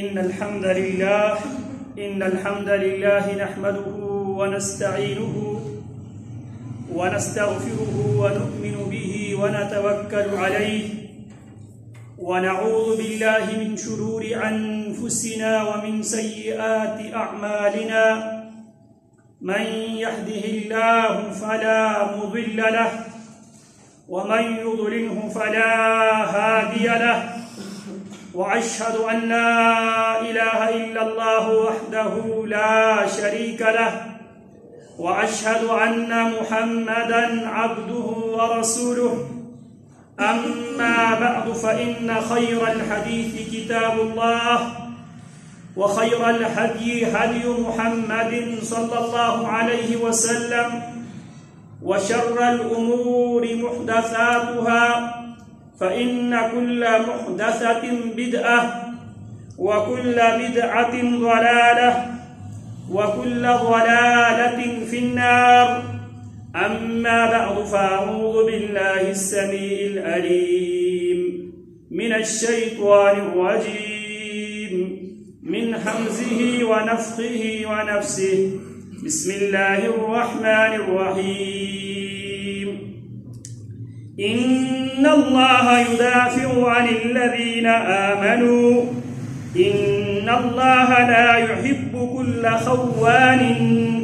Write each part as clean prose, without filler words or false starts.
إن الحمد لله نحمده ونستعينه ونستغفره ونؤمن به ونتوكل عليه ونعوذ بالله من شرور أنفسنا ومن سيئات أعمالنا من يهده الله فلا مضل له ومن يضلله فلا هادي له وأشهد أن لا إله إلا الله وحده لا شريك له وأشهد أن محمدا عبده ورسوله أما بعد فإن خير الحديث كتاب الله وخير الهدي هدي محمد صلى الله عليه وسلم وشر الأمور محدثاتها فإن كل محدثة بدعة وكل بدعة ضلالة وكل ضلالة في النار أما بعد فأعوذ بالله السميع العليم من الشيطان الرجيم من همزه ونفخه ونفسه بسم الله الرحمن الرحيم إن الله يدافع عن الذين آمنوا إن الله لا يحب كل خوان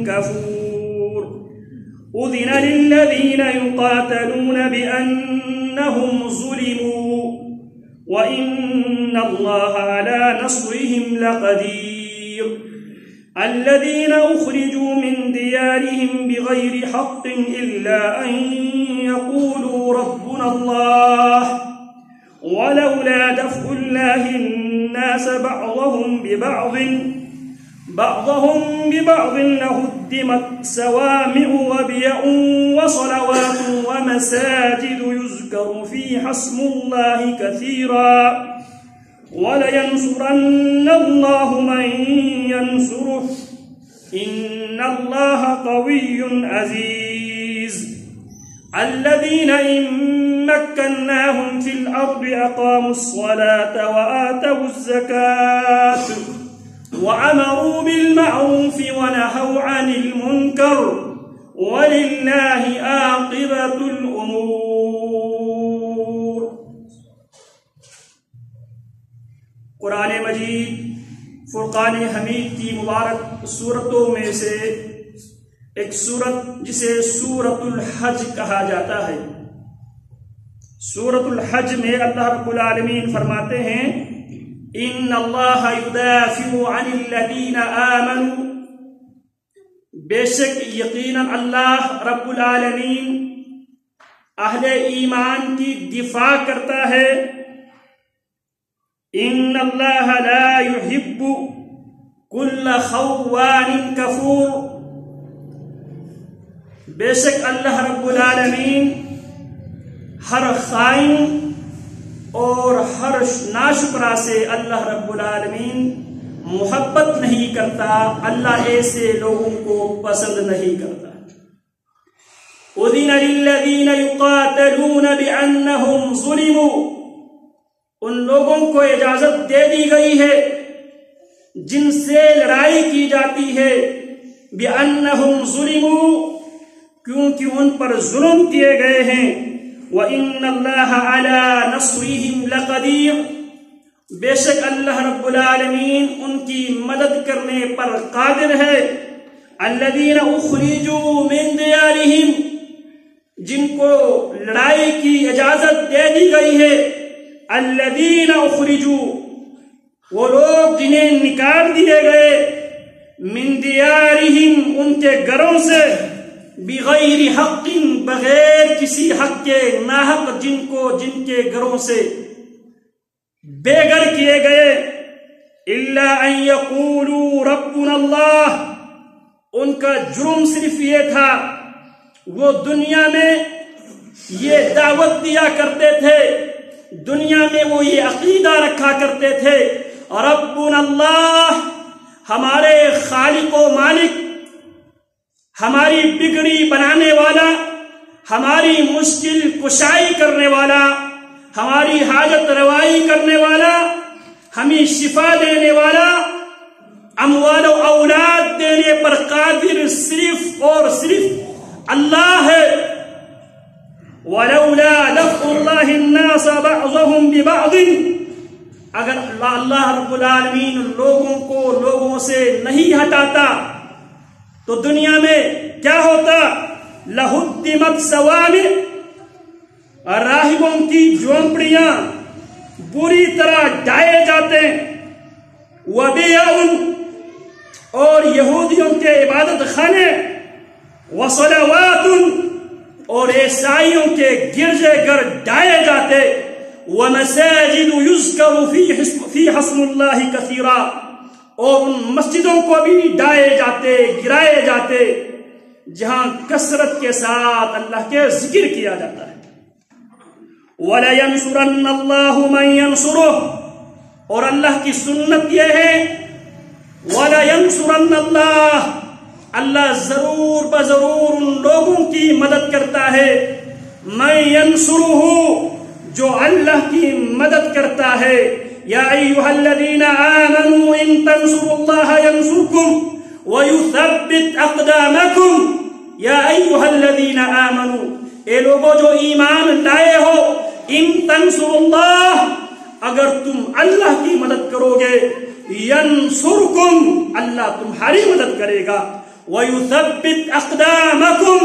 كفور أذن للذين يقاتلون بأنهم ظلموا وإن الله على نصرهم لقدير الذين أخرجوا من ديارهم بغير حق إلا أن يقولوا ربنا الله ولولا دفع الله الناس بعضهم ببعض لهدمت صوامع وبيع وصلوات ومساجد يذكر فيها اسم الله كثيرا ولينصرن الله من ينصره إن الله قوي عزيز الذين إن مكناهم في الأرض أقاموا الصلاة وآتوا الزكاة وأمروا بالمعروف ونهوا عن المنكر ولله عاقبة الأمور. قرآن مجید فرقان حمید کی مبارک سورتوں میں سے ایک سورت جسے سورۃ الحج کہا جاتا ہے. سورۃ الحج میں اللہ رب العالمین فرماتے ہیں ان اللہ یدافع عن الذین آمنوا، بے شک یقیناً اللہ رب العالمین اہل ایمان کی دفاع کرتا ہے. ان اللہ لا يحب كل خوان کفور، بے شک اللہ رب العالمین ہر خائن اور ہر ناشکرا سے اللہ رب العالمین محبت نہیں کرتا، اللہ ایسے لوگوں کو پسند نہیں کرتا. اذن للذین یقاتلون بأنہم ظلموا، ان لوگوں کو اجازت دے دی گئی ہے جن سے لڑائی کی جاتی ہے، بأنہم ظلموا، کیونکہ ان پر ظلم کیے گئے ہیں. وَإِنَّ اللَّهَ عَلَى نَصْرِهِمْ لَقَدِيرٌ، بے شک اللہ رب العالمین ان کی مدد کرنے پر قادر ہے. الَّذِينَ أُخْرِجُوا مِن دِيَارِهِمْ، جن کو لڑائی کی اجازت دے دی گئی ہے. الَّذِينَ أُخْرِجُوا، وہ لوگ جنہیں نکال دیے گئے. مِن دِيَارِهِمْ، ان کے گھروں سے. بغیر حق، بغیر کسی حق کے، ناحق جن کے گھروں سے بے گھر کیے گئے. الا ان یقولوا ربنا اللہ، ان کا جرم صرف یہ تھا وہ دنیا میں یہ دعوت دیا کرتے تھے، دنیا میں وہ یہ عقیدہ رکھا کرتے تھے ربنا اللہ، ہمارے خالق و مالک، ہماری بگڑی بنانے والا، ہماری مشکل کشائی کرنے والا، ہماری حاجت روائی کرنے والا ہمیں شفا دینے والا، اموال و اولاد دینے پر قادر صرف اور صرف اللہ ہے۔ وَلَوْلَا دَفْعُ اللَّهِ النَّاسَ بَعْضَهُمْ بِبَعْضٍ، اگر اللہ رب العالمین لوگوں کو لوگوں سے نہیں ہٹاتا تو دنیا میں کیا ہوتا؟ لَهُدِّمَتْ صَوَامِعُ، راہبوں کی جھونپڑیاں بری طرح ڈھائے جاتے، وَبِيَعٌ، اور یہودیوں کے عبادت خانے، وَصَلَوَاتٌ، اور عیسائیوں کے گرجے گھر ڈھائے جاتے، وَمَسَاجِدُ يُذْكَرُ فِيهَا اسْمُ اللَّهِ كَثِيرًا، اور ان مسجدوں کو بھی ڈھائے جاتے، گرائے جاتے جہاں کثرت کے ساتھ اللہ کے ذکر کیا جاتا ہے۔ وَلَيَنْصُرَنَّ اللَّهُ مَنْ يَنْصُرُهُ، اور اللہ کی سنت یہ ہے وَلَيَنْصُرَنَّ اللَّهُ، اللہ ضرور بضرور ان لوگوں کی مدد کرتا ہے، مَنْ يَنْصُرُهُ، جو اللہ کی مدد کرتا ہے۔ یا ایھا الذین آمنوا ان تنصروا اللہ ینصرکم ویثبت اقدامکم، یا ایھا الذین آمنوا، اے لوگوں جو ایمان لائے ہو، ان تنصروا اللہ، اگر تم اللہ کی مدد کرو گے، ینصرکم، اللہ تمہاری مدد کرے گا، وَيُثَبِّتْ أَقْدَامَكُمْ،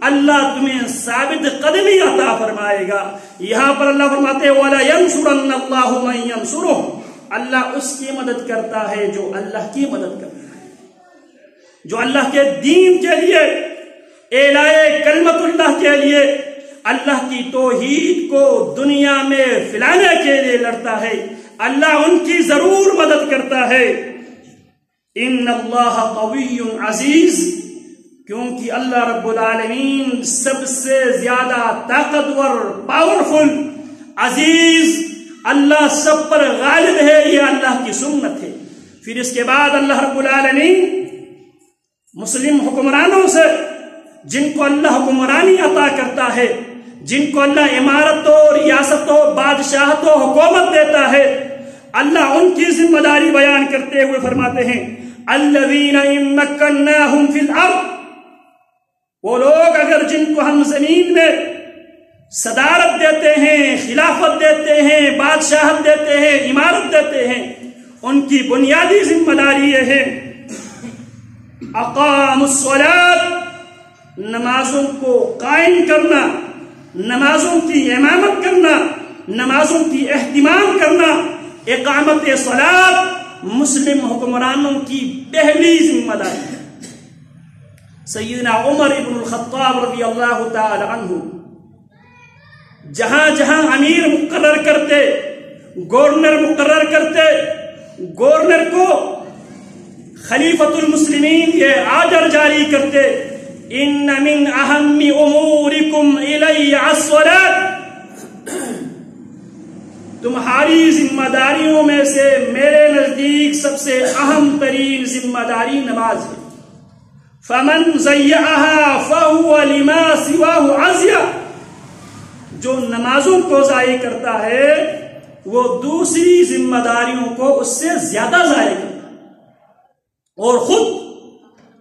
اللہ تمہیں ثابت قدمی عطا فرمائے گا۔ یہاں پر اللہ فرماتے ہیں وَلَيَنْصُرَنَّ اللَّهُ مَنْ يَنْصُرُهُ، اللہ اس کی مدد کرتا ہے جو اللہ کی مدد کرتا ہے، جو اللہ کے دین کے لیے، اعلائے کلمت اللہ کے لیے، اللہ کی توحید کو دنیا میں پھیلانے کے لیے لڑتا ہے، اللہ ان کی ضرور مدد کرتا ہے۔ ان اللہ قوی عزیز، کیونکہ اللہ رب العالمین سب سے زیادہ طاقتور، پاورفل، عزیز، اللہ سب پر غالب ہے، یہ اللہ کی سنت ہے۔ پھر اس کے بعد اللہ رب العالمین مسلم حکمرانوں سے، جن کو اللہ حکمرانی عطا کرتا ہے، جن کو اللہ امارت و ریاست و بادشاہت و حکومت دیتا ہے، اللہ ان کی ذمہ داری بیان کرتے ہوئے فرماتے ہیں الذین ان مکناہم فی الارض، وہ لوگ اگر جن کو ہم زمین میں صدارت دیتے ہیں، خلافت دیتے ہیں، بادشاہت دیتے ہیں، امارت دیتے ہیں، ان کی بنیادی ذمہ داری یہ ہے اقاموا الصلاۃ، نمازوں کو قائم کرنا، نمازوں کی امامت کرنا، نمازوں کی اہتمام کرنا۔ اقامت صلاۃ مسلم حکمرانوں کی پہلی ذمہ داری ہے۔ سیدنا عمر ابن الخطاب رضی اللہ تعالی عنہ جہاں جہاں امیر مقرر کرتے، گورنر مقرر کرتے، گورنر کو خلیفۃ المسلمین یہ آرڈر جاری کرتے ان من اہم امورکم الی الصلاۃ، تمہاری ذمہ داریوں میں سے میرے نزدیک سب سے اہم ترین ذمہ داری نماز ہے۔ فمن ضیعها فهو لما سواه عصیہ، جو نمازوں کو ضائع کرتا ہے وہ دوسری ذمہ داریوں کو اس سے زیادہ ضائع کرتا ہے، اور خود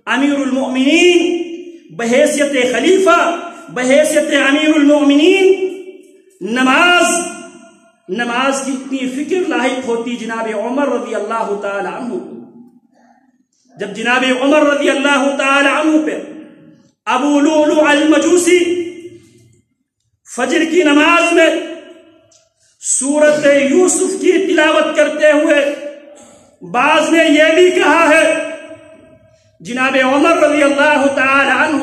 امیر المؤمنین بحیثیت خلیفہ، بحیثیت امیر المؤمنین نماز کی اتنی فکر لاحق ہوتی جناب عمر رضی اللہ تعالی عنہ کو، جب جناب عمر رضی اللہ تعالی عنہ پہ ابو لؤلؤ المجوسی فجر کی نماز میں سورت یوسف کی تلاوت کرتے ہوئے بعض نے یہ بھی کہا ہے، جناب عمر رضی اللہ تعالی عنہ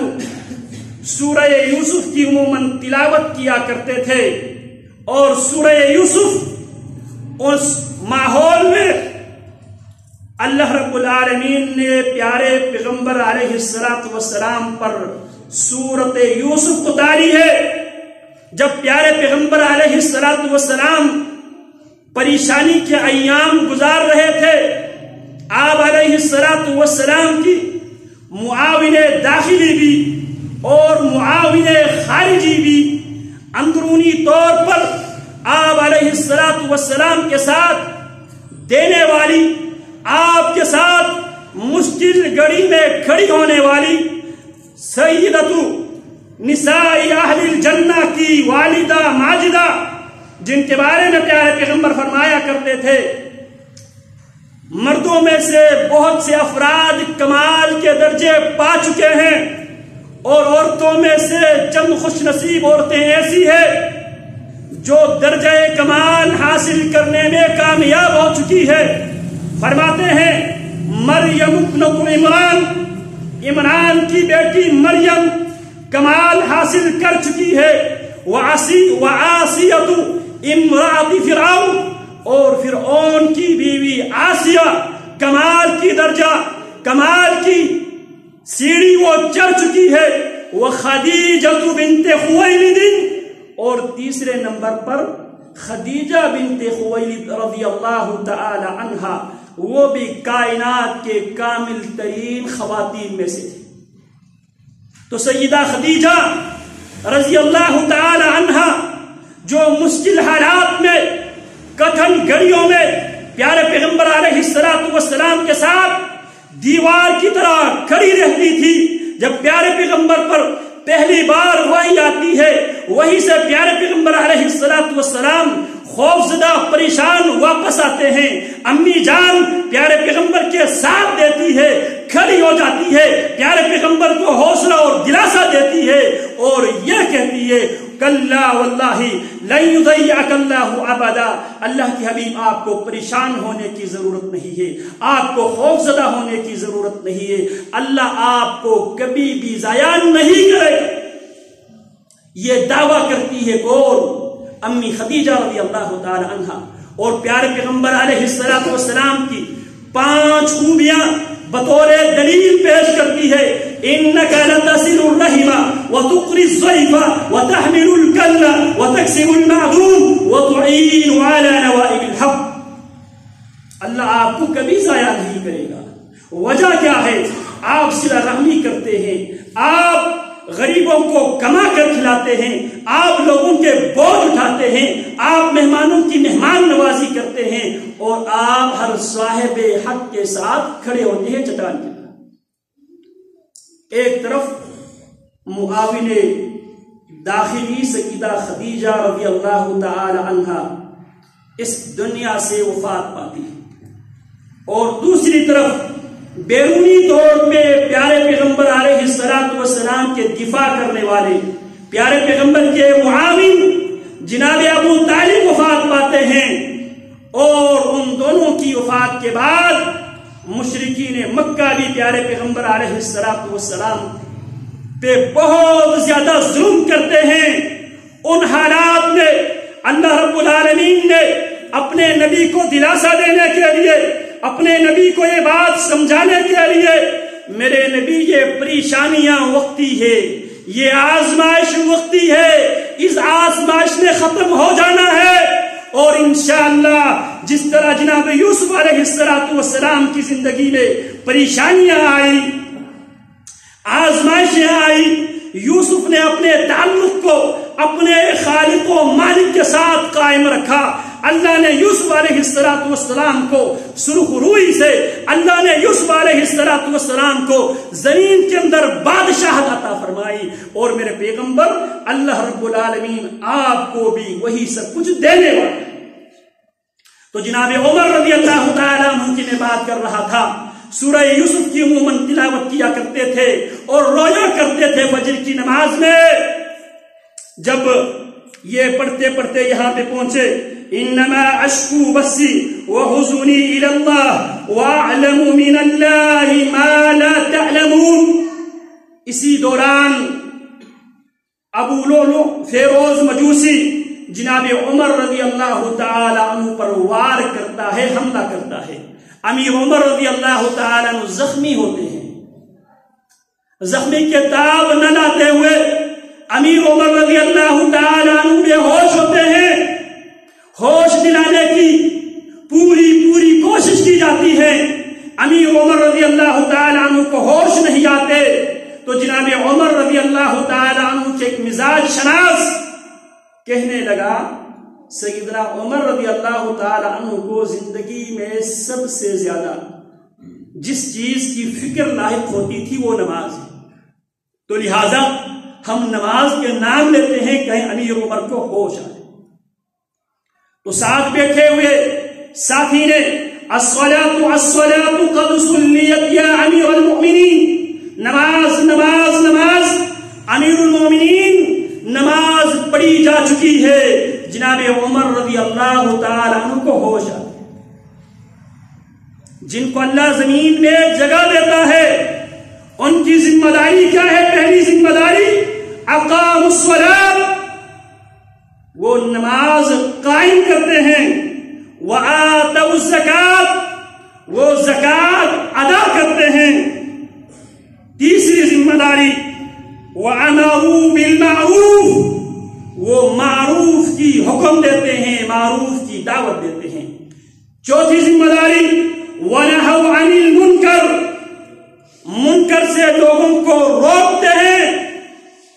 سورہ یوسف کی عموماً تلاوت کیا کرتے تھے، اور سورہ یوسف اس ماحول میں اللہ رب العالمین نے پیارے پیغمبر علیہ السلام پر سورت یوسف اتاری ہے۔ جب پیارے پیغمبر علیہ السلام پریشانی کے ایام گزار رہے تھے، آپ علیہ السلام کی معاون داخلی بھی اور معاون خارجی بھی اندرونی طور پر آپ علیہ السلام کے ساتھ دینے والی، آپ کے ساتھ مشکل گھڑی میں کھڑی ہونے والی سیدتو نساء اہل الجنہ کی والدہ ماجدہ، جن کے بارے میں پیارے پیغمبر فرمایا کرتے تھے مردوں میں سے بہت سے افراد کمال کے درجے پا چکے ہیں اور عورتوں میں سے چند خوش نصیب عورتیں ایسی ہیں جو درجہ کمال حاصل کرنے میں کامیاب ہو چکی ہے۔ فرماتے ہیں مریم ابنت عمران، عمران کی بیٹی مریم کمال حاصل کر چکی ہے، وعاصیۃ امرأۃ فرعون، اور فرعون کی بیوی آسیہ کمال کی درجہ، کمال کی سیڑھی وہ چڑھ چکی ہے، وخدیجۃ بنت خویلد، اور تیسرے نمبر پر خدیجہ بنت خویلد رضی اللہ تعالی عنہا، وہ بھی کائنات کے کامل ترین خواتین میں سے تھی۔ تو سیدہ خدیجہ رضی اللہ تعالی عنہا جو مشکل حالات میں، کٹھن گھڑیوں میں پیارے پیغمبر علیہ السلام کے ساتھ دیوار کی طرح کھڑی رہتی تھی، جب پیارے پیغمبر پر پہلی بار وحی آتی ہے، وحی سے پیارے پیغمبر علیہ السلام خوفزدہ پریشان واپس آتے ہیں، امی جان پیارے پیغمبر کے ساتھ دیتی ہے، کھڑی ہو جاتی ہے، پیارے پیغمبر کو حوصلہ اور دلاسا دیتی ہے اور یہ کہتی ہے کلا واللہ لن یضیعک اللہ ابدا، اللہ کی حبیب آپ کو پریشان ہونے کی ضرورت نہیں ہے، آپ کو خوفزدہ ہونے کی ضرورت نہیں ہے، اللہ آپ کو کبھی بھی ضائع نہیں کرے گا۔ یہ دعویٰ کرتی ہے کون؟ امی خدیجہ رضی اللہ تعالی عنہا، اور پیارے پیغمبر علیہ السلام کی 5 خوبیاں بطور دلیل پیش کرتی ہے۔ انک لتصل الرحم وتقری الضیف وتحمل الکل وتکسب المعدوم وتعین علی نوائب الحق، اللہ آپ کو کبھی ضائع نہیں کرے گا۔ وجہ کیا ہے؟ آپ صلہ رحمی کرتے ہیں، آپ غریبوں کو کما کر کھلاتے ہیں، آپ لوگوں کے بوجھ اٹھاتے ہیں، آپ مہمانوں کی مہمان نوازی کرتے ہیں، اور آپ ہر صاحب حق کے ساتھ کھڑے ہوتے ہیں چٹان کے طرح۔ ایک طرف معاون داخلی سیدہ خدیجہ رضی اللہ تعالی عنہا اس دنیا سے وفات پاتی ہے، اور دوسری طرف بیرونی طور پہ پیارے پیغمبر علیہ السلام کے دفاع کرنے والے پیارے پیغمبر کے معاون جناب ابو طالب وفات پاتے ہیں، اور ان دونوں کی وفات کے بعد مشرکین مکہ بھی پیارے پیغمبر علیہ السلام پہ بہت زیادہ ظلم کرتے ہیں۔ ان حالات میں اللہ رب العالمین نے اپنے نبی کو دلاسا دینے کے لیے، اپنے نبی کو یہ بات سمجھانے کے لیے، میرے نبی یہ پریشانیاں وقتی ہے، یہ آزمائش وقتی ہے، اس آزمائش نے ختم ہو جانا ہے، اور انشاءاللہ جس طرح جناب یوسف علیہ السلام کی زندگی میں پریشانیاں آئی، آزمائشیں آئی، یوسف نے اپنے تعلق کو اپنے خالق و مالک کے ساتھ قائم رکھا۔ اللہ نے یوسف علیہ السلام کو سرخ روئی سے، اللہ نے یوسف علیہ السلام کو زمین کے اندر بادشاہت عطا فرمائی، اور میرے پیغمبر اللہ رب العالمین آپ کو بھی وہی سب کچھ دینے والا۔ تو جناب عمر رضی اللہ تعالیٰ عنہ کی میں بات کر رہا تھا، سورہ یوسف کی عموماً تلاوت کیا کرتے تھے اور رویا کرتے تھے فجر کی نماز میں۔ جب یہ پڑھتے پڑھتے یہاں پہ پہنچے انما اشکو بسی وحزنی الی اللہ واعلم من اللہ ما لا تعلمون، اسی دوران ابو لؤلؤ فیروز مجوسی جناب عمر رضی اللہ تعالی عنہ پر وار کرتا ہے، حملہ کرتا ہے۔ امیر عمر رضی اللہ تعالی عنہ زخمی ہوتے ہیں، زخمی کے تاب نہ لاتے ہوئے امیر عمر رضی اللہ تعالی عنہ بے ہوش ہوتے ہیں۔ ہوش دلانے کی پوری کوشش کی جاتی ہے، امیر عمر رضی اللہ تعالی عنہ کو ہوش نہیں آتے، تو جناب عمر رضی اللہ تعالی عنہ کے ایک مزاج شناس کہنے لگا سیدنا عمر رضی اللہ تعالی عنہ کو زندگی میں سب سے زیادہ جس چیز کی فکر لاحق ہوتی تھی وہ نماز ہے. تو لہذا ہم نماز کے نام لیتے ہیں کہیں امیر عمر کو ہوش آئے. تو ساتھ بیٹھے ہوئے ساتھی نے الصلاۃ الصلاۃ قد صلیت یا امیر المؤمنین، نماز نماز نماز، امیر المؤمنین نماز پڑھی جا چکی ہے. جناب عمر رضی اللہ تعالی عنہ کو ہوش آئے. جن کو اللہ زمین میں جگہ دیتا ہے ان کی ذمہ داری کیا ہے؟ پہلی ذمہ داری اقاموا الصلاۃ، وہ نماز قائم کرتے ہیں. وآتوا الزکات، وہ زکات ادا کرتے ہیں. تیسری ذمہ داری وامروا بالمعروف، وہ معروف کی حکم دیتے ہیں، معروف کی دعوت دیتے ہیں. چوتھی ذمہ داری ونہوا عن المنکر، منکر سے لوگوں کو روکتے ہیں.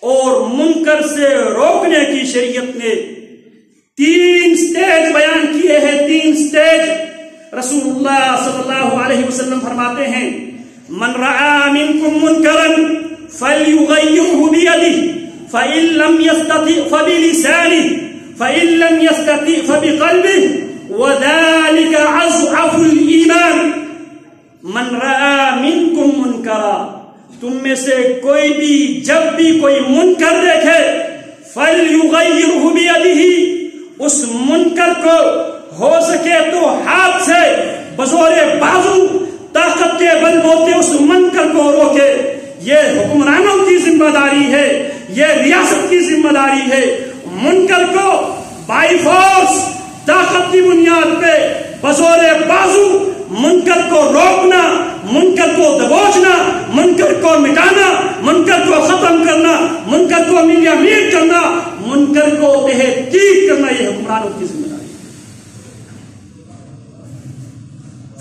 اور منکر سے روکنے کی شریعت نے 3 سٹیج بیان کیے ہیں. 3 سٹیج. رسول اللہ صلی اللہ علیہ وسلم فرماتے ہیں من رعا منکم منکرا فلیغیرہ بیدہ فإن لم يستطع فبلسانه فإن لم يستطع فبقلبه وذلك أضعف الإيمان. من رأى منكم منكرا، تم میں سے کوئی بھی جب بھی کوئی منکر دیکھے فلیغیرہ بیدہ، اس منکر کو ہو سکے تو ہاتھ سے بزور بازو طاقت کے بل بوتے اس منکر کو روکے. یہ حکمرانوں کی ذمہ داری ہے، یہ ریاست کی ذمہ داری ہے. منکر کو بائی فورس طاقت کی بنیاد پہ بزور بازو منکر کو روکنا، منکر کو دبوچنا، منکر کو مٹانا، منکر کو ختم کرنا، منکر کو ملیا میٹ کرنا، منکر کو تحقیق کرنا، یہ حکمرانوں کی ذمہ داری ہے.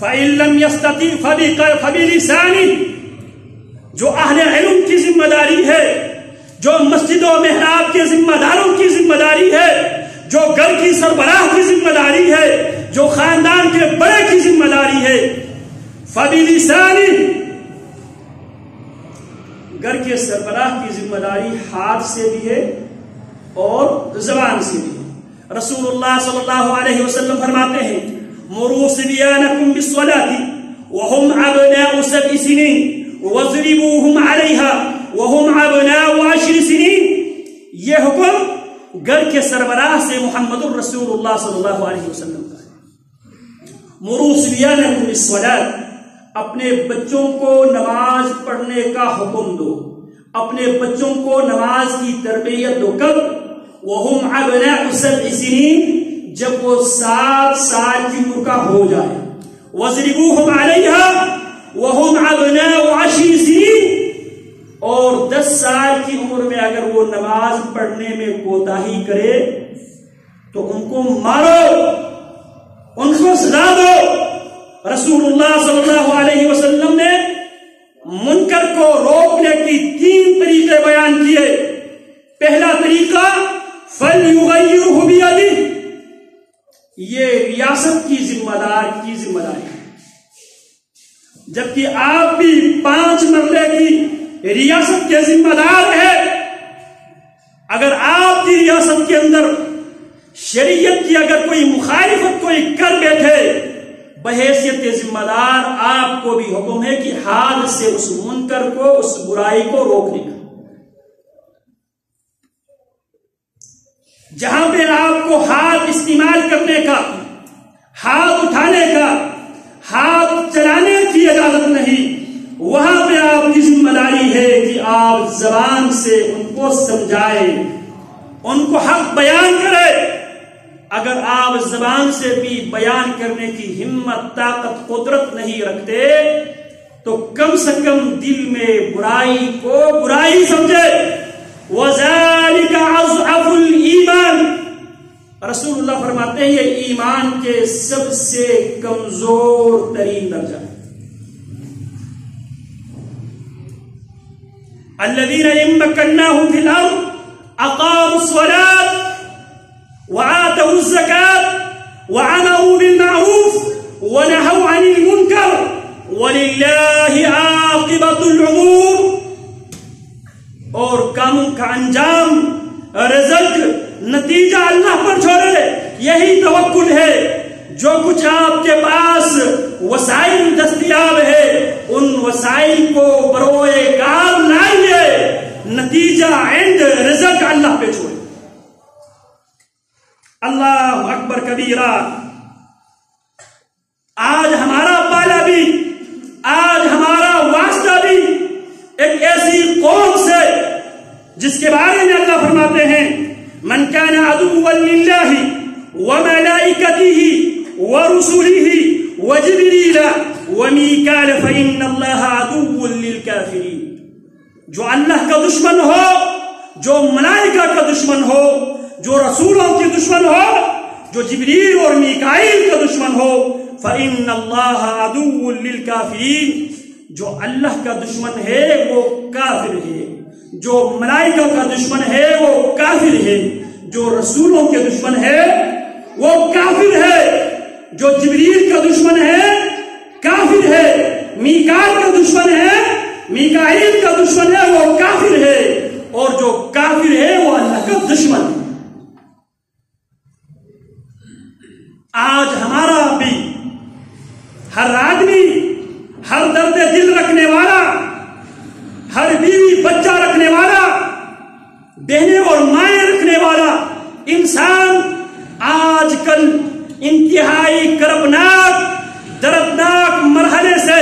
فَإِن لَّمْ يَسْتَطِعْ فَبِلِسَانِهِ، جو اہل علم کی ذمہ داری ہے، جو مسجد و محراب کے ذمہ داروں کی ذمہ داری ہے، جو گھر کی سربراہ کی ذمہ داری ہے، جو خاندان کے بڑے کی ذمہ داری ہے. فَبِلِسَانِهِ، گھر کے سربراہ کی ذمہ داری ہاتھ سے بھی ہے اور زبان سے بھی ہے. رسول اللہ صلی اللہ علیہ وسلم فرماتے ہیں مُرُوا صِبْيَانَكُمْ بِالصَّلَاةِ وَهُمْ أَبْنَاءُ 7 سنين وَاضْرِبُوهُمْ عَلَيْهَا وَهُمْ أَبْنَاءُ 10 سنين. یہ حکم گھر کے سربراہ سے محمد الرسول اللہ صلی اللہ علیہ وسلم کا ہے. مُرُوا صِبْيَانَكُمْ بِالصَّلَاةِ، اپنے بچوں کو نماز پڑھنے کا حکم دو، اپنے بچوں کو نماز کی تربیت دو. کب؟ وَهُمْ أَبْنَاءُ 7 سنين، جب وہ 7 سال کی عمر کا ہو جائے. وَاضْرِبُوهُمْ عَلَيْهَا وَهُمْ أَبْنَاءُ 10 سنين، اور 10 سال کی عمر میں اگر وہ نماز پڑھنے میں کوتاہی کرے تو ان کو مارو، ان کو سزا دو. رسول اللہ صلی اللہ علیہ وسلم نے منکر کو روکنے کی 3 طریقے بیان کیے. پہلا طریقہ فَلْيُغَيِّرْهُ بِيَدِهِ، یہ ریاست کی ذمہ داری ہے. جبکہ آپ بھی 5 مرلے کی ریاست کے ذمہ دار ہے. اگر آپ کی ریاست کے اندر شریعت کی اگر کوئی مخالفت کوئی کر بیٹھے، بحیثیت ذمہ دار آپ کو بھی حکم ہے کہ ہاتھ سے اس منکر کو، اس برائی کو روکنے کا. جہاں پہ آپ کو ہاتھ استعمال کرنے کا، ہاتھ اٹھانے کا، ہاتھ چلانے کی اجازت نہیں، وہاں پہ آپ کی ذمہ داری ہے کہ آپ زبان سے ان کو سمجھائیں، ان کو حق بیان کریں. اگر آپ زبان سے بھی بیان کرنے کی ہمت، طاقت، قدرت نہیں رکھتے تو کم سے کم دل میں برائی کو برائی سمجھے. وَذَلِكَ أَضْعَفُ الْإِيمَانِ، رسول اللہ فرماتے ہیں یہ ایمان کے سب سے کمزور ترین درجہ. الَّذِينَ إِن مَّكَّنَّاهُمْ فِي الْأَرْضِ أَقَامُوا الصَّلَاةَ وَآتَوُا الزكاة وأمروا بالمعروف ونهوا عن المنكر ولله عاقبة الأمور. اور کاموں کا انجام، رزق، نتیجہ اللہ پر چھوڑے، یہی توکل ہے. جو کچھ آپ کے پاس وسائل دستیاب ہے ان وسائل کو بروئے کار لائیے، نتیجہ اینڈ رزق اللہ پہ چھوڑے. اللہ اکبر کبیرہ. آج ہمارا پالا بھی، آج ہمارا واسطہ بھی ایک ایسی قوم سے جس کے بارے میں اللہ فرماتے ہیں من کان عدوا للہ وملائکتہ ورسلہ وجبریل ومیکال فإن اللہ عدو للکافرین. جو اللہ کا دشمن ہو، جو ملائکہ کا دشمن ہو، جو رسولوں کے دشمن ہو، جو جبریل اور میکائیل کا دشمن ہو، فإن اللہ عدو للکافرین. جو اللہ کا دشمن ہے وہ کافر ہے، جو ملائکہ کا دشمن ہے وہ کافر ہے، جو رسولوں کے دشمن ہے وہ کافر ہے، جو جبریل کا دشمن ہے کافر ہے، میکائیل کا دشمن ہے، میکائیل کا دشمن ہے وہ کافر ہے، اور جو کافر ہے وہ اللہ کا دشمن ہے. آج ہمارا بھی ہر آدمی، ہر درد دل رکھنے والا، ہر بیوی بچہ رکھنے والا، بہنیں اور مائیں رکھنے والا انسان آج کل انتہائی کربناک، دردناک مرحلے سے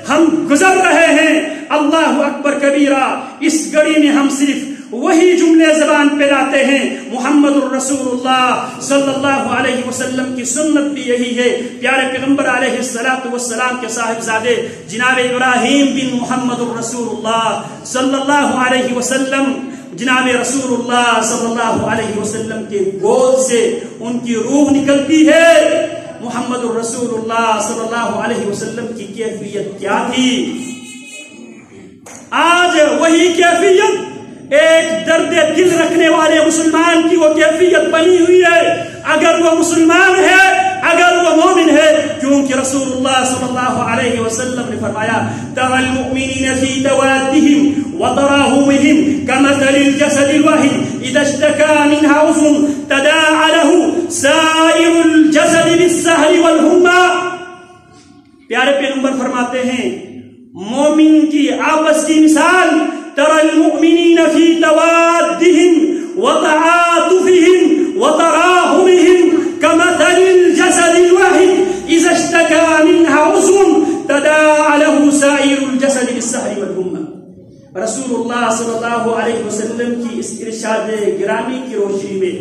ہم گزر رہے ہیں. اللہ اکبر کبیرہ. اس گھڑی میں ہم صرف وہی جملے زبان پہ لاتے ہیں. محمد الرسول اللہ صلی اللہ علیہ وسلم کی سنت بھی یہی ہے. پیارے پیغمبر علیہ السلام کے صاحبزادے جناب ابراہیم بن محمد الرسول اللہ صلی اللہ علیہ وسلم، جناب رسول اللہ صلی اللہ علیہ وسلم کے گود سے ان کی روح نکلتی ہے. محمد الرسول اللہ صلی اللہ علیہ وسلم کی کیفیت کیا تھی؟ آج وہی کیفیت ایک درد دل رکھنے والے مسلمان کی وہ کیفیت بنی ہوئی ہے. اگر وہ مسلمان ہے، اگر وہ مومن ہے، کیونکہ رسول اللہ صلی اللہ علیہ وسلم نے فرمایا ترى المؤمنین فی توادهم وتراحمهم كمثل الجسد الواحد اذا اشتكى منه عضو تداعى له سائر الجسد بالسهر والحمى. پیارے پیغمبر فرماتے ہیں مومن کی آپس کی مثال ترى المؤمنین فی توادهم وتعاطفهم وتراحمهم كمثل الجسد الواحد إذا اشتكى منها عضو تداعى له سائر الجسد بالسهر والحمى. رسول اللہ صلی اللہ علیہ وسلم کی اس ارشاد گرامی کی روشنی میں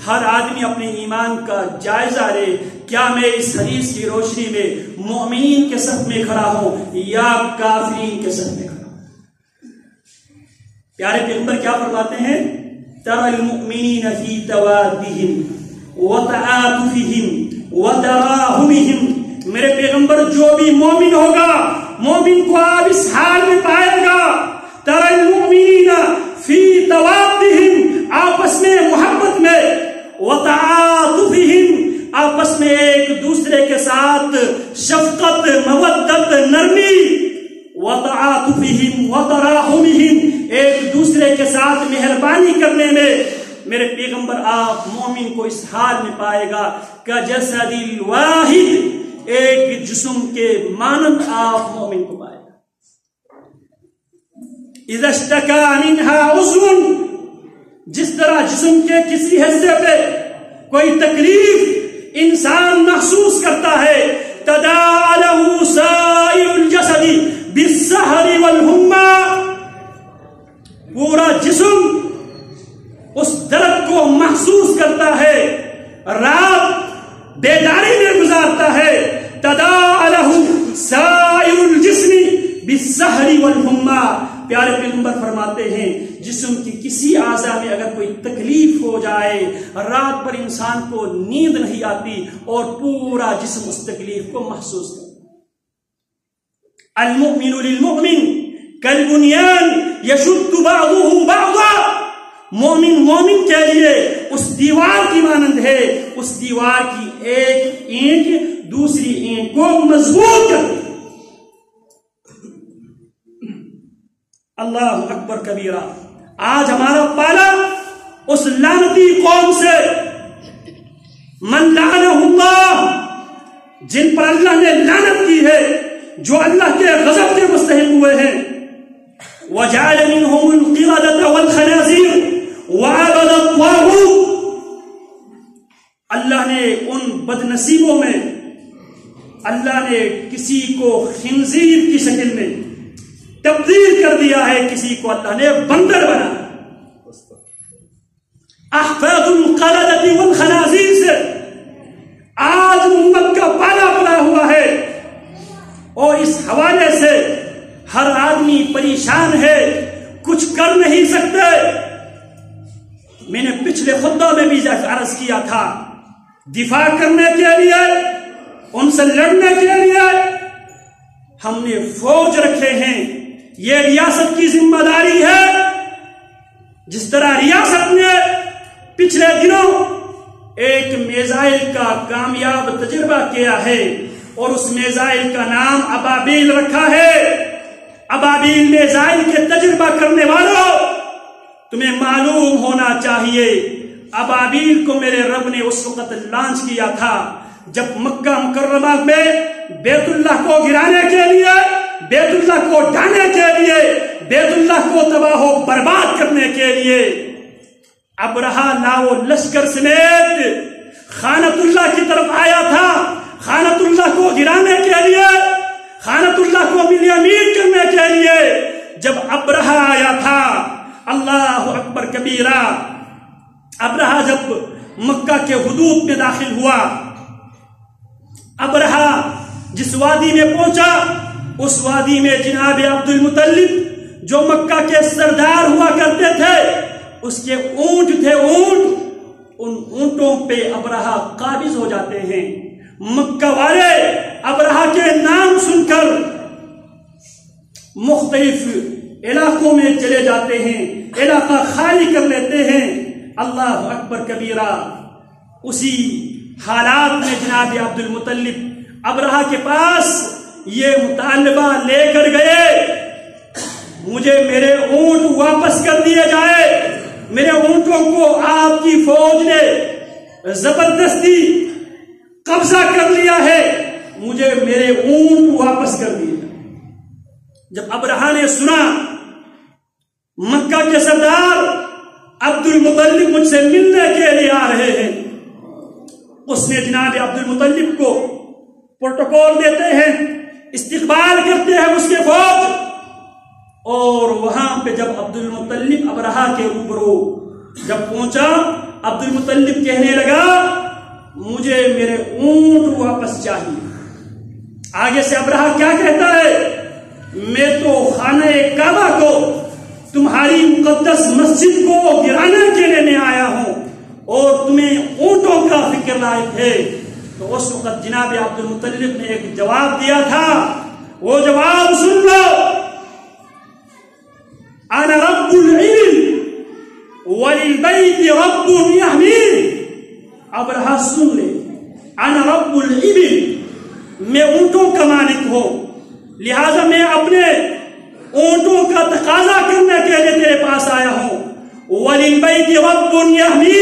ہر آدمی اپنے ایمان کا جائزہ لے. کیا میں اس حدیث کی روشنی میں مومنین کے صف میں کھڑا ہوں یا کافرین کے صف میں کھڑا ہوں؟ پیارے پیغمبر کیا فرماتے ہیں ترى المؤمنین فی توادهم وتعاطفهم وتراحمهم. میرے پیغمبر جو بھی مومن ہوگا، مومن کو آپ اس حال میں پائے گا ترى المؤمنین فی توادهم، آپس میں محبت میں، وتعاطفهم، آپس میں ایک دوسرے کے ساتھ شفقت، مودت، نرمی، وتعاطفهم وتراحمهم، ایک دوسرے کے ساتھ مہربانی کرنے میں. میرے پیغمبر آپ مومن کو اس حال میں پائے گا کجسد الواحد، ایک جسم کے مانند آپ مومن کو پائے گا. اذا اشتكى منها عضو، جس طرح جسم کے کسی حصے پہ کوئی تکلیف انسان محسوس کرتا ہے تداعى له سائر الجسد بالسهر والحمى، پورا جسم اس درد کو محسوس کرتا ہے، رات بیداری میں گزارتا ہے. تداعى له سائر الجسم بالسهر والحمى. پیارے پیغمبر فرماتے ہیں جسم کی کسی اعضاء میں اگر کوئی تکلیف ہو جائے، رات پر انسان کو نیند نہیں آتی اور پورا جسم اس تکلیف کو محسوس کرتا. المؤمن للمؤمن كالبنيان يشد بعضه بعضا. مومن کے لیے اس دیوار کی مانند ہے. اس دیوار کی ایک اینٹ دوسری اینٹ کو مضبوط کر دے. اللہ اکبر کبیرہ. آج ہمارا پالا اس لعنتی قوم سے من لعنہ اللہ، جن پر اللہ نے لعنت کی ہے، جو اللہ کے غضب کے مستحق ہوئے ہیں. وجعل منهم القردة والخنازير وعبد الطاغوت. اللہ نے ان بد نصیبوں میں اللہ نے کسی کو خنزیر کی شکل میں تبدیل کر دیا ہے، کسی کو اللہ نے بندر بنا. احفاد القردة والخنازیر سے آج امت کا پالا پڑا ہوا ہے، اور اس حوالے سے ہر آدمی پریشان ہے، کچھ کر نہیں سکتے. میں نے پچھلے خطبہ میں بھی عرض کیا تھا، دفاع کرنے کے لیے، ان سے لڑنے کے لیے ہم نے فوج رکھے ہیں. یہ ریاست کی ذمہ داری ہے. جس طرح ریاست نے پچھلے دنوں ایک میزائل کا کامیاب تجربہ کیا ہے، اور اس میزائل کا نام ابابیل رکھا ہے. ابابیل میزائل کے تجربہ کرنے والوں، تمہیں معلوم ہونا چاہیے ابابیل کو میرے رب نے اس وقت لانچ کیا تھا جب مکہ مکرمہ میں بیت اللہ کو گرانے کے لیے، بیت اللہ کو ڈھانے کے لیے، بیت اللہ کو تباہ و برباد کرنے کے لیے ابرہا لاؤ لشکر سمیت خانت اللہ کی طرف آیا تھا. خانت اللہ کو گرانے کے لیے، خانت اللہ کو ملیامین کرنے کے لیے جب ابرہا آیا تھا. اللہ اکبر کبیرہ. ابرہا جب مکہ کے حدود میں داخل ہوا، ابرہا جس وادی میں پہنچا، اس وادی میں جناب عبد المطلب جو مکہ کے سردار ہوا کرتے تھے، اس کے اونٹ تھے، اونٹ، ان اونٹوں پہ ابرہا قابض ہو جاتے ہیں. مکہ والے ابرہا کے نام سن کر مختلف علاقوں میں چلے جاتے ہیں، علاقہ خالی کر لیتے ہیں. اللہ اکبر کبیرہ. اسی حالات میں جناب عبد المطلب ابرہا کے پاس یہ مطالبہ لے کر گئے، مجھے میرے اونٹ واپس کر دیے جائے. میرے اونٹوں کو آپ کی فوج نے زبردستی قبضہ کر لیا ہے، مجھے میرے اونٹ واپس کر دیے. جب ابرہا نے سنا مکہ کے سردار عبد المطلب مجھ سے ملنے کے لیے آ رہے ہیں، اس نے جناب عبد المطلب کو پروٹوکول دیتے ہیں، استقبال کرتے ہیں اس کے فوج. اور وہاں پہ جب عبد المطلب ابرہا کے روبرو جب پہنچا، عبد المطلب کہنے لگا مجھے میرے اونٹ واپس چاہیے. آگے سے ابرہا کیا کہتا ہے، میں تو خانہ کعبہ کو، تمہاری مقدس مسجد کو گرانے کے لیے میں آیا ہوں، اور تمہیں اونٹوں کا فکر لائق ہے. تو اس وقت جناب عبد المطلب نے ایک جواب دیا تھا، وہ جواب سن لو، انا رب العلم وللبیت رب یحمی. ابرہا سن لے، انا رب العلم، میں اونٹوں کا مالک ہوں، لہذا میں اپنے اونٹوں کا تقاضا کرنے کے لیے تیرے پاس آیا ہوں. وللبیت رب یحمی،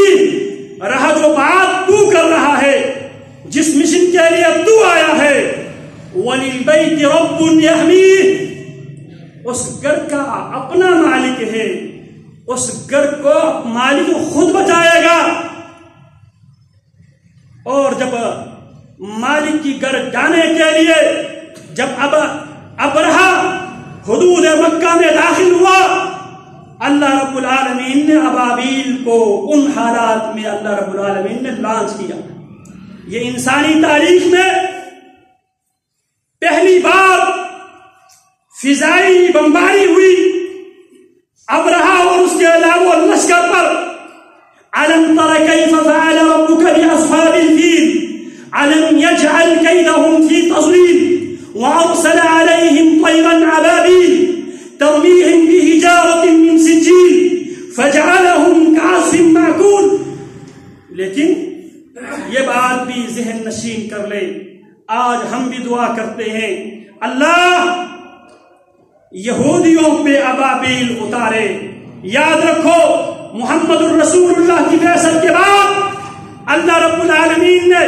رہا جو بات تو کر رہا ہے، جس مشن کے لیے تو آیا ہے، وللبیت رب یحمی، اس گھر کا اپنا مالک ہے، اس گھر کو مالک خود بچائے گا. اور جب مالک کی گھر ڈھانے کے لیے جب ابرہا حدود مکہ میں داخل ہوا، اللہ رب العالمین نے ابابیل کو ان حالات میں اللہ رب العالمین نے لانچ کیا. یہ انسانی تاریخ میں پہلی بار فضائی بمباری ہوئی ابرہا اور اس کے علاوہ لشکر پر. ألم تر كيف فعل ربك بأصحاب الفيل ألم يجعل كيدهم في تضليل وأرسل عليهم طيرا أبابيل ترميهم بحجارة من سجيل فجعلهم یہ بات بھی ذہن نشین کر لے. آج ہم بھی دعا کرتے ہیں اللہ یہودیوں پہ ابابیل اتارے. یاد رکھو محمد الرسول اللہ کی بعثت کے بعد اللہ رب العالمین نے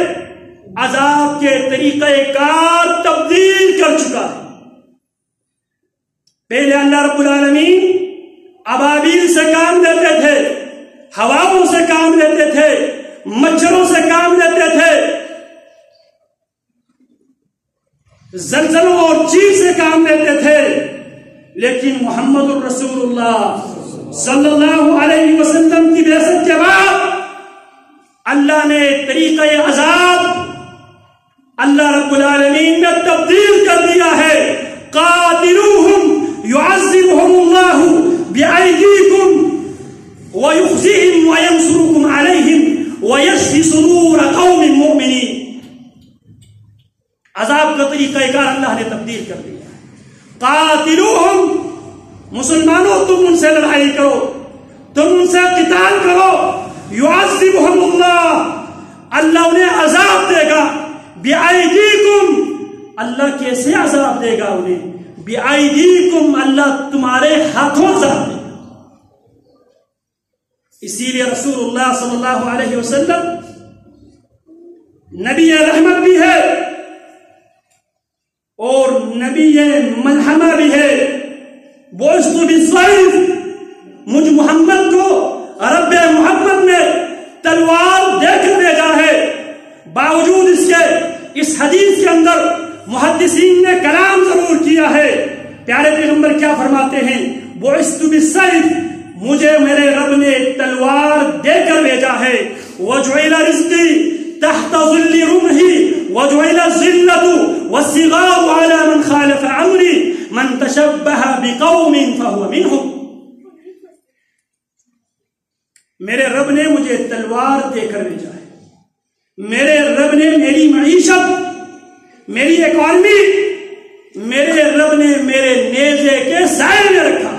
عذاب کے طریقہ کار تبدیل کر چکا ہے. پہلے اللہ رب العالمین ابابیل سے کام لیتے تھے, ہواؤں سے کام لیتے تھے, مچھروں سے کام لیتے تھے, زلزلوں اور چیل سے کام لیتے تھے. لیکن محمد الرسول اللہ صلی اللہ علیہ وسلم کی بعثت کے بعد اللہ نے طریقہ عذاب اللہ رب العالمین نے تبدیل کر دیا ہے. قاتلوہم يعذبهم الله بأيديكم ويخزيهم وينصركم عليهم ويشفي صدور قوم مؤمنين. عذاب کا طریقہ کار اللہ نے تبدیل کر دیا. قاتلوہم, مسلمانوں تم ان سے لڑائی کرو, تم ان سے قتال کرو. يعذبهم اللہ, اللہ انہیں عذاب دے گا. بأيديكم, اللہ کیسے عذاب دے گا انہیں؟ بِأَيْدِيكُمْ, اللہ تمہارے ہاتھوں عذاب دے گا. اسی لیے رسول اللہ صلی اللہ علیہ وسلم نبی رحمت بھی ہے اور نبی ملحمہ بھی ہے. بُعِثْتُ بِالسَّيْفِ, مجھ محمد کو رب محمد نے تلوار دے کر بھیجا ہے. باوجود اس کے اس حدیث کے اندر محدثین نے کلام ضرور کیا ہے. پیارے پیغمبر کیا فرماتے ہیں؟ بُعِثْتُ بِالسَّيْفِ, مجھے میرے رب نے تلوار دے کر بھیجا ہے. وَجُعِلَ رِزْقِي تَحْتَ ظِلِّ رُمْحِي وَجُعِلَ الذِّلَّةُ وَالصِّغَارُ عَلَى مَنْ خَالَفَ أَمْرِي مَنْ تَشَبَّهَ بِقَوْمٍ فَهُوَ مِنْهُمْ. میرے رب نے مجھے تلوار دے کر بھیجا ہے. میرے رب نے میری معیشت, میری اکانومی, میرے رب نے میرے نیزے کے سائے میں رکھا.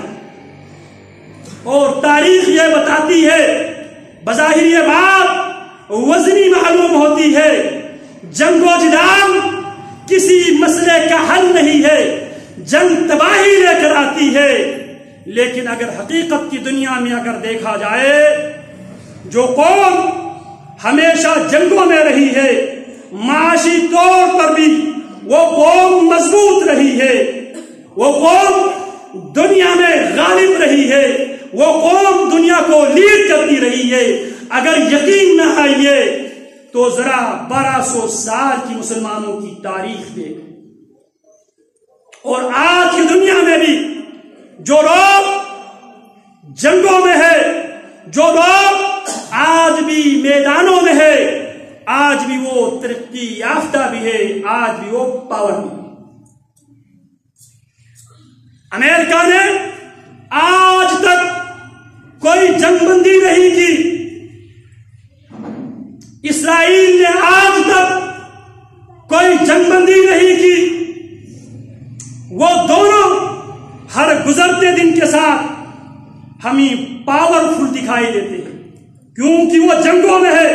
اور تاریخ یہ بتاتی ہے, بظاہر یہ بات وزنی معلوم ہوتی ہے, جنگ و جدال کسی مسئلے کا حل نہیں ہے, جنگ تباہی لے کر آتی ہے. لیکن اگر حقیقت کی دنیا میں اگر دیکھا جائے, جو قوم ہمیشہ جنگوں میں رہی ہے, معاشی طور پر بھی وہ قوم مضبوط رہی ہے, وہ قوم دنیا میں غالب رہی ہے, وہ قوم دنیا کو لیڈ کرتی رہی ہے. اگر یقین نہ آئیے تو ذرا 1200 سال کی مسلمانوں کی تاریخ دیکھ. اور آج کی دنیا میں بھی جو لوگ جنگوں میں ہے, جو لوگ آج بھی میدانوں میں ہے, آج بھی وہ ترقی یافتہ بھی ہے, آج بھی وہ پاور بھی ہے. امریکہ نے آج تک کوئی جنگ بندی نہیں کی, اسرائیل نے آج تک کوئی جنگ بندی نہیں کی. وہ دونوں ہر گزرتے دن کے ساتھ ہمیں پاورفل دکھائی دیتے ہیں, کیونکہ وہ جنگوں میں ہے.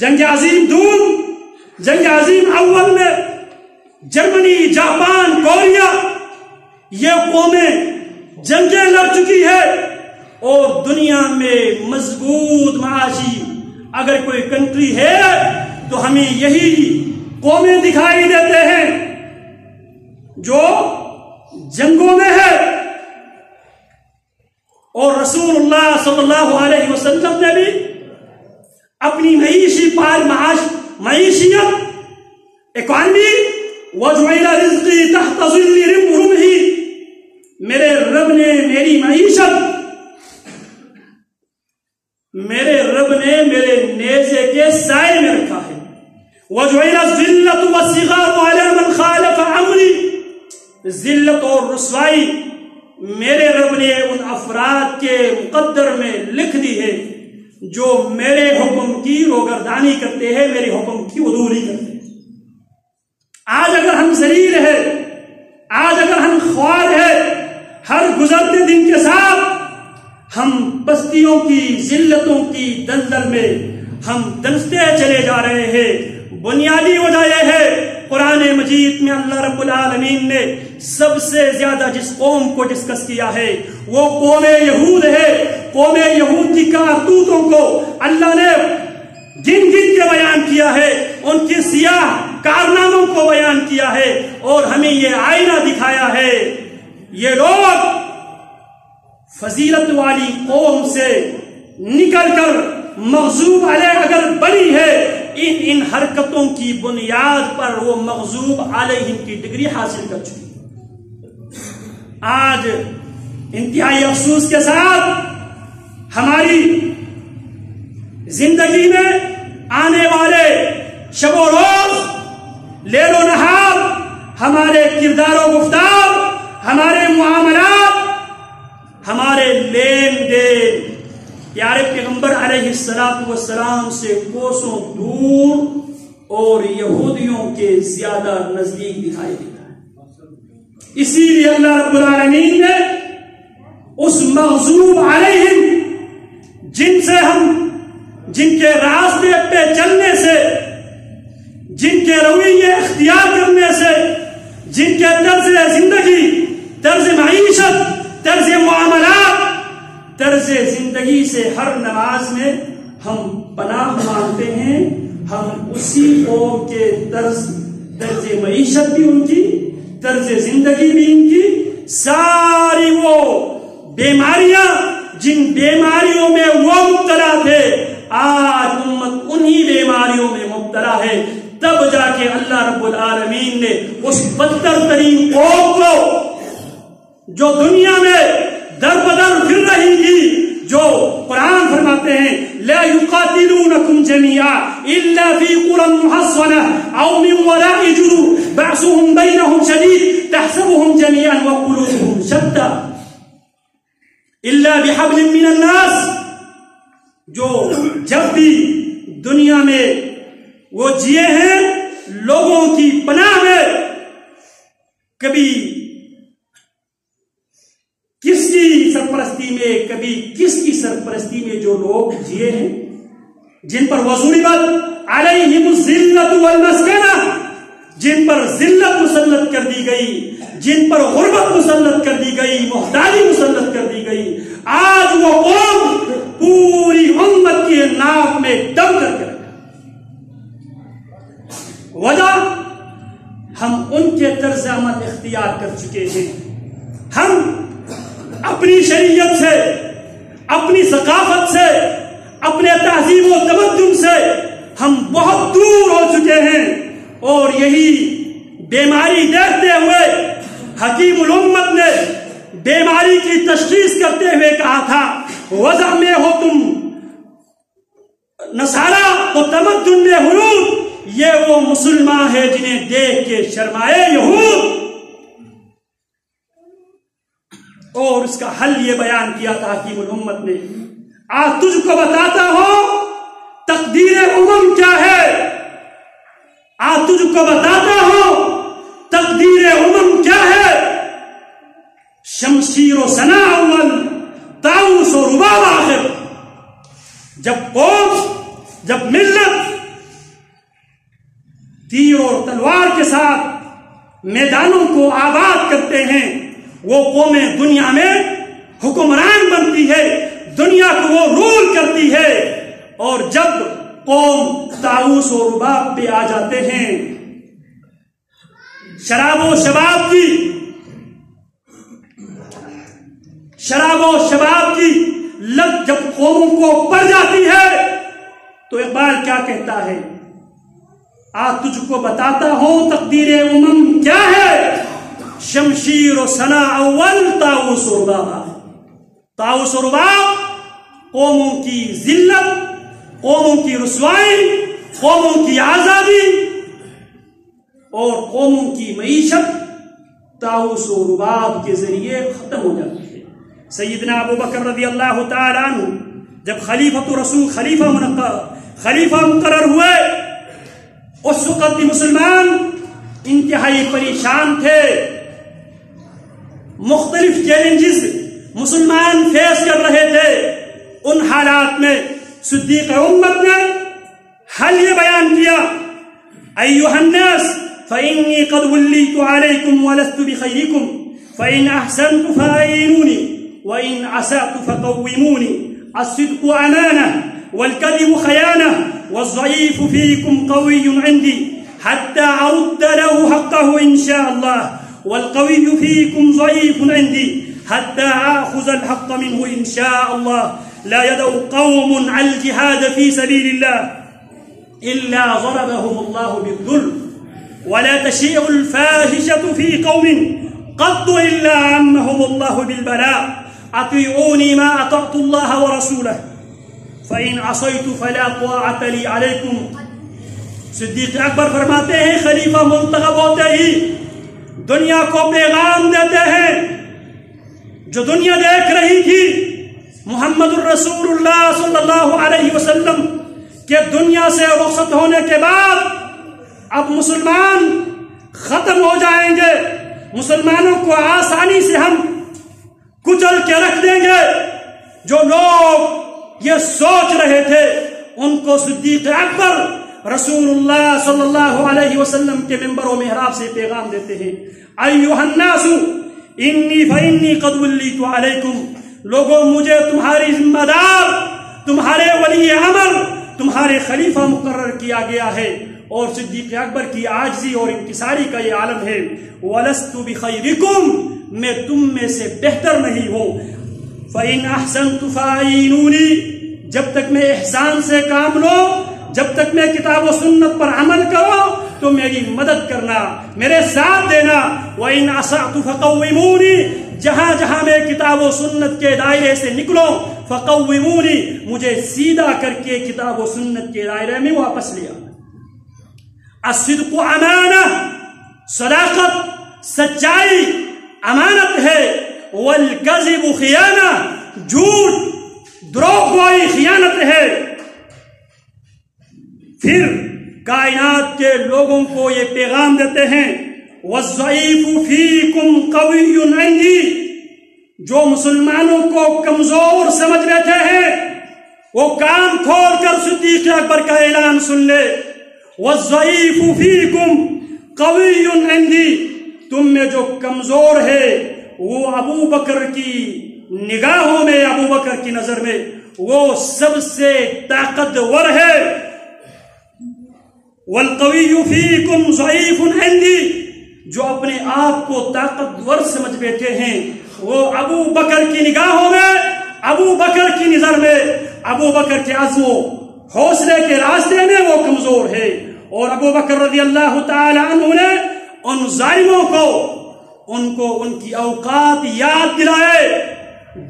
جنگ عظیم دوم, جنگ عظیم اول میں جرمنی, جاپان, کوریا, یہ قومیں جنگیں لڑ چکی ہے. اور دنیا میں مضبوط معاشی اگر کوئی کنٹری ہے تو ہمیں یہی قومیں دکھائی دیتے ہیں جو جنگوں میں ہے. اور رسول اللہ صلی اللہ علیہ وسلم نے بھی اپنی معیشیت, اکانومی, وَجُعِلَ رِزْقِي تَحْتَ ظِلِّ رُمْحِي, میرے رب نے میری معیشت, میرے رب نے میرے نیزے کے سائے میں رکھا ہے. وَجُعِلَ الذِّلَّةُ وَالصِّغَارُ عَلَى مَنْ خَالَفَ أَمْرِي, ذلت اور رسوائی میرے رب نے ان افراد کے مقدر میں لکھ دی ہے جو میرے حکم کی روگردانی کرتے ہیں, میرے حکم کی عدولی کرتے ہیں. آج اگر ہم ذلیل ہے, آج اگر ہم خوار ہے, ہر گزرتے دن کے ساتھ ہم بستیوں کی ذلتوں کی دلدل میں, ہم دنستے چلے جا رہے ہیں۔ بنیادی وجہ یہ ہے، قرآن مجید میں اللہ رب العالمین نے سب سے زیادہ جس قوم کو ڈسکس کیا ہے وہ قوم یہود ہے۔ قوم یہود کی کرتوتوں کو اللہ نے گن گن کے بیان کیا ہے، ان کی سیاہ کارناموں کو بیان کیا ہے، اور ہمیں یہ آئینہ دکھایا ہے۔ یہ لوگ فضیلت والی قوم سے نکل کر مغضوب علیہ اگر بنی ہے، ان حرکتوں کی بنیاد پر وہ مغضوب علیہم کی ڈگری حاصل کر چکی۔ آج انتہائی افسوس کے ساتھ ہماری زندگی میں آنے والے شب و روز، لیل و نہار، ہمارے کردار و گفتار، ہمارے معاملات، ہمارے لین دین پیارے پیغمبر علیہ السلام سے کوسوں دور اور یہودیوں کے زیادہ نزدیک دکھائی دیتا ہے۔ اسی لیے اللہ رب العالمین نے اس مغضوب علیہم جن کے راستے پہ چلنے سے، جن کے رویے اختیار کرنے سے، جن کے طرز زندگی، طرز معیشت، طرز معاملات، طرز زندگی سے ہر نماز میں ہم پناہ مانگتے ہیں، ہم اسی قوم کے طرز معیشت بھی ان کی، طرز زندگی بھی ان کی، ساری وہ بیماریاں جن بیماریوں میں وہ مبتلا تھے، آج امت انہی بیماریوں میں مبتلا ہے۔ تب جا کے اللہ رب العالمین نے اس بدتر ترین قوم کو جو دنیا میں در بدر پھر رہی تھی، جو قرآن فرماتے ہیں لا يقاتلونكم جميعا الا في قرى محصنة او من وراء جدور بعثهم بينهم شديد تحسبهم جميعا وقلوبهم شتى الا بحبل من الناس، جو جب بھی دنیا میں وہ جیے ہیں لوگوں کی پناہ میں، کبھی کس کی سرپرستی میں، کبھی کس کی سرپرستی میں جو لوگ جیے ہیں، جن پر وَضُرِبَتْ عَلَيْهِمُ الذِّلَّةُ وَالْمَسْكَنَةُ، جن پر ذلت مسلط کر دی گئی، جن پر غربت مسلط کر دی گئی، محتاجی مسلط کر دی گئی، آج وہ قوم پوری امت کی ناک میں دم کر کے وجہ ہم ان کے طرز عمل اختیار کر چکے ہیں۔ ہم اپنی شریعت سے، اپنی ثقافت سے، اپنے تہذیب و تمدن سے ہم بہت دور ہو چکے ہیں، اور یہی بیماری دیکھتے ہوئے حکیم الامت نے بیماری کی تشخیص کرتے ہوئے کہا تھا وضع میں ہو تم نصارا تو تمدن میں حروف، یہ وہ مسلمان ہے جنہیں دیکھ کے شرمائے یہود۔ اور اس کا حل یہ بیان کیا تھا حکیم الامت نے، آج تجھ کو بتاتا ہوں تقدیر امم کیا ہے، آج تجھ کو بتاتا ہوں تقدیر امم کیا ہے۔ شمشیر و ثنا اول، طاؤس و رباب آخر۔ جب قوم، جب ملت تیر اور تلوار کے ساتھ میدانوں کو آباد کرتے ہیں، وہ قومیں دنیا میں حکمران بنتی ہے، دنیا کو وہ رول کرتی ہے، اور جب قوم طاؤس و رباب پہ آ جاتے ہیں، شراب و شباب کی لت جب قوموں کو پڑ جاتی ہے تو اقبال کیا کہتا ہے، آج تجھ کو بتاتا ہوں تقدیر امم کیا ہے۔ شمشیر و ثنا اول، طاؤس و رباب۔ طاؤس و رباب قوموں کی ذلت، قوموں کی رسوائی، قوموں کی آزادی اور قوموں کی معیشت طاؤس و رباب کے ذریعے ختم ہو جاتی ہے۔ سیدنا ابو بکر رضی اللہ تعالیٰ عنہ جب خلیفہ مقرر ہوئے، اس وقت بھی مسلمان انتہائی پریشان تھے، مختلف چیلنجز مسلمان فیس کر رہے تھے۔ ان حالات میں صدیق امت نے حل یہ بیان کیا، ایھا الناس فإنی قد ولیت علیکم ولست بخیرکم فإن احسنت فأعینونی وإن اسأت فقومونی، الصدق امانہ والكذب خیانہ والضعیف فیکم قوی عندی حتى أرد له حقه إن شاء الله، والقوي فيكم ضعيف عندي حتى آخذ الحق منه إن شاء الله. لا يدع قوم على الجهاد في سبيل الله إلا ضربهم الله بالذل، ولا تشيع الفاحشة في قوم قط إلا عمهم الله بالبلاء. أطيعوني ما أطعت الله ورسوله فإن عصيت فلا طاعة لي عليكم. صدیق اکبر فرماتے ہیں خلیفہ منتخب ہوتے ہی دنیا کو پیغام دیتے ہیں، جو دنیا دیکھ رہی تھی محمد الرسول اللہ صلی اللہ علیہ وسلم کے دنیا سے رخصت ہونے کے بعد اب مسلمان ختم ہو جائیں گے، مسلمانوں کو آسانی سے ہم کچل کے رکھ دیں گے. جو لوگ یہ سوچ رہے تھے ان کو صدیق اکبر رسول اللہ صلی اللہ علیہ وسلم کے منبر و محراب سے پیغام دیتے ہیں، ایھا الناس انی فإنی قد ولیت علیکم، لوگوں مجھے تمہاری ذمہ دار، تمہارے ولی امر، تمہارے خلیفہ مقرر کیا گیا ہے. اور صدیق اکبر کی عاجزی اور انکساری کا یہ عالم ہے، ولست بخیرکم، میں تم میں سے بہتر نہیں ہوں. فإن احسنت فأعینونی، جب تک میں احسان سے کام لو، جب تک میں کتاب و سنت پر عمل کرو تو میری مدد کرنا، میرے ساتھ دینا. وَإِنْ أَسَعْتُ فَقَوِّمُونِي، جہاں جہاں میں کتاب و سنت کے دائرے سے نکلوں فَقَوِّمُونِي، مجھے سیدھا کر کے کتاب و سنت کے دائرے میں واپس لیا. الصدق امانہ، صداقت سچائی امانت ہے. والکذب خیانہ، جھوٹ دروغ گوئی خیانت ہے. پھر کائنات کے لوگوں کو یہ پیغام دیتے ہیں، والضعیف فیکم قوی عندی، جو مسلمانوں کو کمزور سمجھ بیٹھے ہیں وہ کان کھول کر صدیق اکبر کا اعلان سن لے. والضعیف فیکم قوی عندی، تم میں جو کمزور ہے وہ ابو بکر کی نگاہوں میں، ابو بکر کی نظر میں وہ سب سے طاقتور ہے. والقوی فیکم ضعیف عندی، جو اپنے آپ کو طاقتور سمجھ بیٹھے ہیں وہ ابو بکر کی نگاہوں میں، ابو بکر کی نظر میں، ابو بکر کے عزم و حوصلے کے راستے میں وہ کمزور ہے. اور ابو بکر رضی اللہ تعالی عنہ نے ان ظالموں کو ان کی اوقات یاد دلائے.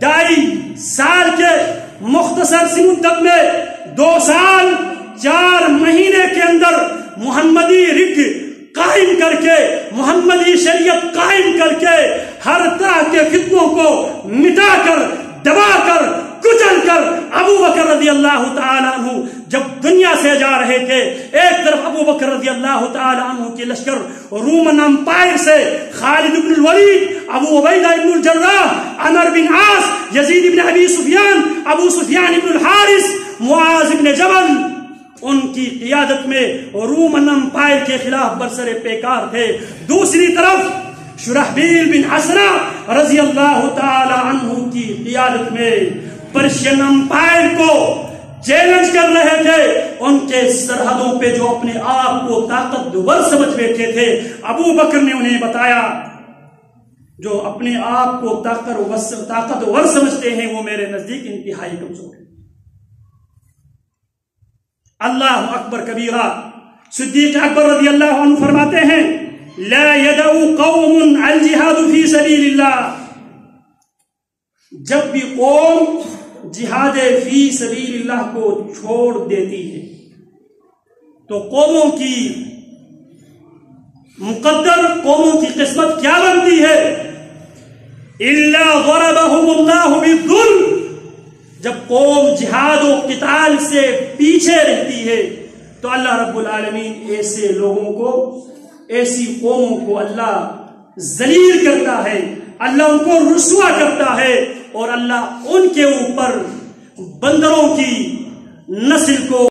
2.5 سال کے مختصر سی مدت میں 2 سال 4 مہینے کے اندر محمدی رگ قائم کر کے، محمدی شریعت قائم کر کے، ہر طرح کے فتنوں کو مٹا کر، دبا کر، کچل کر، ابو بکر رضی اللہ تعالی عنہ جب دنیا سے جا رہے تھے، ایک طرف ابو بکر رضی اللہ تعالی عنہ کی لشکر رومن امپائر سے خالد بن الولید، ابو عبیدہ بن الجراح، عمر بن عاص، یزید بن ابی سفیان، ابو سفیان بن الحارث، معاذ بن جبل، ان کی قیادت میں رومن امپائر کے خلاف برسر پیکار تھے. دوسری طرف شرحبیل بن حسنہ رضی اللہ تعالی عنہ کی قیادت میں پرشین امپائر کو چیلنج کر رہے تھے. ان کے سرحدوں پہ جو اپنے آپ کو طاقتور سمجھ بیٹھے تھے، ابو بکر نے انہیں بتایا جو اپنے آپ کو طاقتور سمجھتے ہیں وہ میرے نزدیک انتہائی کمزور ہیں. اللہ اکبر کبیرہ. صدیق اکبر رضی اللہ عنہ فرماتے ہیں، لا يدعو قوم الجہاد فی سبیل اللہ، جب بھی قوم جہاد فی سبیل اللہ کو چھوڑ دیتی ہے تو قوموں کی مقدر، قوموں کی قسمت کیا بنتی ہے؟ الا ضربهم اللہ بالذل، جب قوم جہاد و قتال سے پیچھے رہتی ہے تو اللہ رب العالمین ایسے لوگوں کو، ایسی قوموں کو اللہ ذلیل کرتا ہے، اللہ ان کو رسوا کرتا ہے، اور اللہ ان کے اوپر بندروں کی نسل کو